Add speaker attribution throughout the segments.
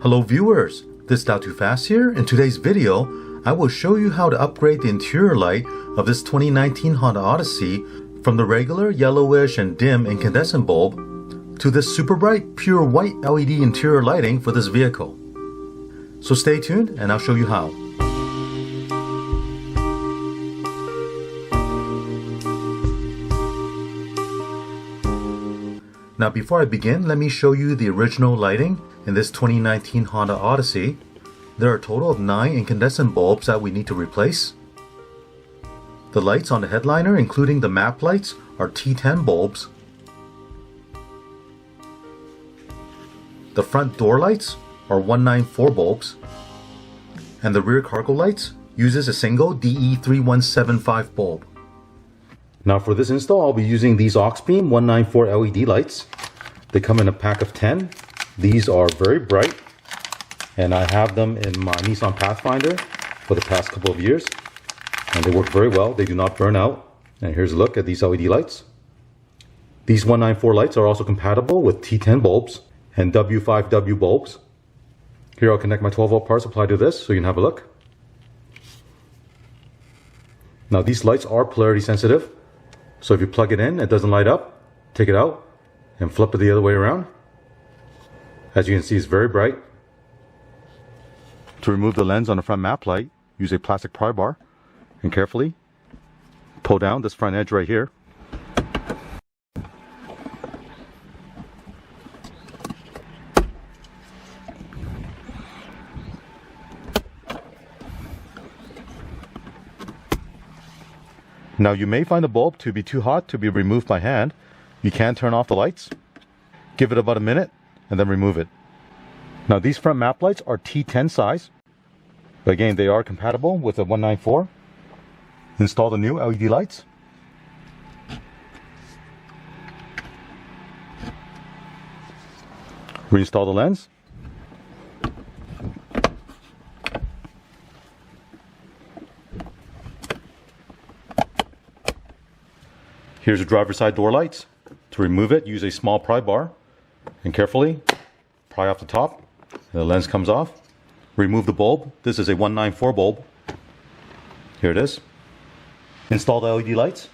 Speaker 1: Hello viewers, this is Too Fast here. In today's video, I will show you how to upgrade the interior light of this 2019 Honda Odyssey from the regular yellowish and dim incandescent bulb to this super bright pure white LED interior lighting for this vehicle. So stay tuned and I'll show you how. Now before I begin, let me show you the original lighting in this 2019 Honda Odyssey. There are a total of 9 incandescent bulbs that we need to replace. The lights on the headliner, including the map lights, are T10 bulbs. The front door lights are 194 bulbs. And the rear cargo lights uses a single DE3175 bulb. Now for this install, I'll be using these Auxbeam 194 LED lights. They come in a pack of 10. These are very bright, and I have them in my Nissan Pathfinder for the past couple of years, and they work very well. They do not burn out. And here's a look at these LED lights. These 194 lights are also compatible with T10 bulbs and W5W bulbs. Here I'll connect my 12-volt power supply to this so you can have a look. Now these lights are polarity sensitive. So if you plug it in, it doesn't light up, take it out and flip it the other way around. As you can see, it's very bright. To remove the lens on the front map light, use a plastic pry bar and carefully pull down this front edge right here. Now you may find the bulb to be too hot to be removed by hand. You can turn off the lights, give it about a minute, and then remove it. Now these front map lights are T10 size, but again they are compatible with a 194. Install the new LED lights. Reinstall the lens. Here's the driver's side door lights. To remove it, use a small pry bar and carefully pry off the top, and the lens comes off. Remove the bulb. This is a 194 bulb. Here it is. Install the LED lights.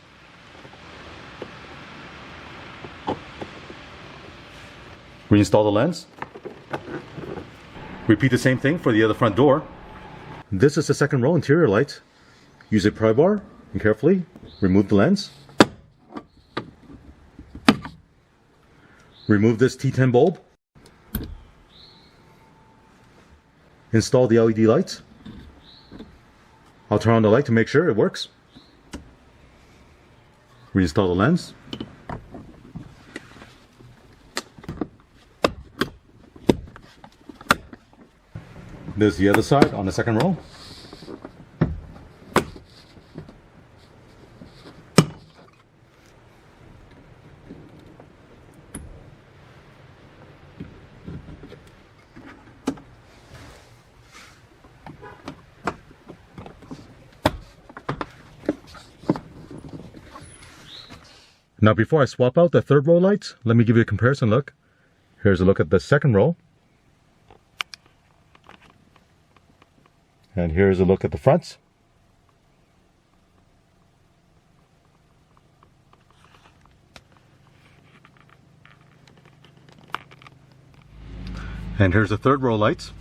Speaker 1: Reinstall the lens. Repeat the same thing for the other front door. This is the second row interior lights. Use a pry bar and carefully remove the lens. Remove this T10 bulb. Install the LED lights. I'll turn on the light to make sure it works. Reinstall the lens. There's the other side on the second row. Now before I swap out the third row lights, let me give you a comparison look. Here's a look at the second row. And here's a look at the fronts. And here's the third row lights.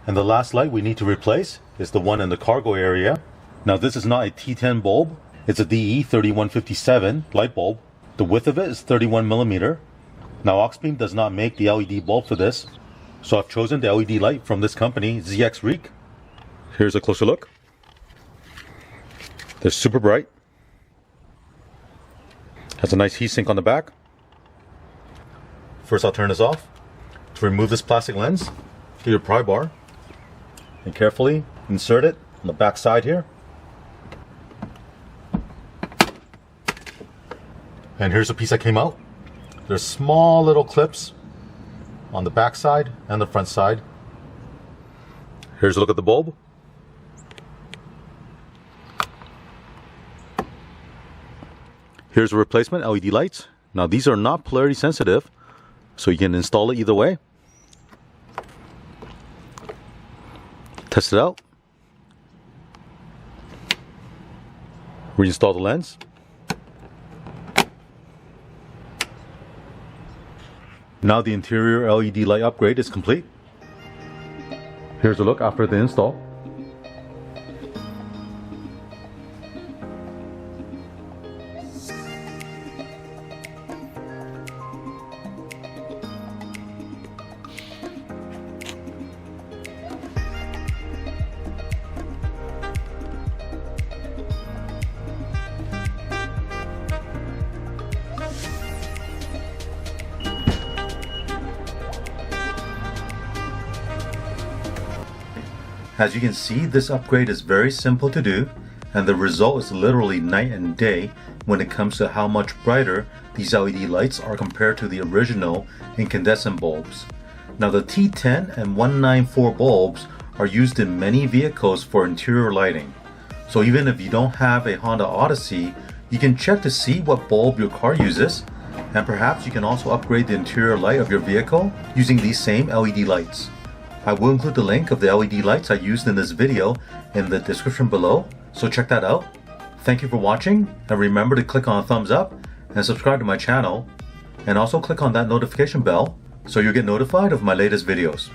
Speaker 1: And the last light we need to replace is the one in the cargo area. Now this is not a T10 bulb, it's a DE3157 light bulb. The width of it is 31 millimeter. Now Auxbeam does not make the LED bulb for this, so I've chosen the LED light from this company, ZX Reek. Here's a closer look. They're super bright. Has a nice heatsink on the back. First, I'll turn this off. To remove this plastic lens, get your pry bar and carefully insert it on the back side here. And here's the piece that came out. There's small little clips on the back side and the front side. Here's a look at the bulb. Here's a replacement LED lights. Now these are not polarity sensitive, so you can install it either way. Test it out. Reinstall the lens. Now the interior LED light upgrade is complete. Here's a look after the install. As you can see, this upgrade is very simple to do, and the result is literally night and day when it comes to how much brighter these LED lights are compared to the original incandescent bulbs. Now the T10 and 194 bulbs are used in many vehicles for interior lighting. So even if you don't have a Honda Odyssey, you can check to see what bulb your car uses, and perhaps you can also upgrade the interior light of your vehicle using these same LED lights. I will include the link of the LED lights I used in this video in the description below, so check that out. Thank you for watching, and remember to click on thumbs up and subscribe to my channel, and also click on that notification bell so you'll get notified of my latest videos.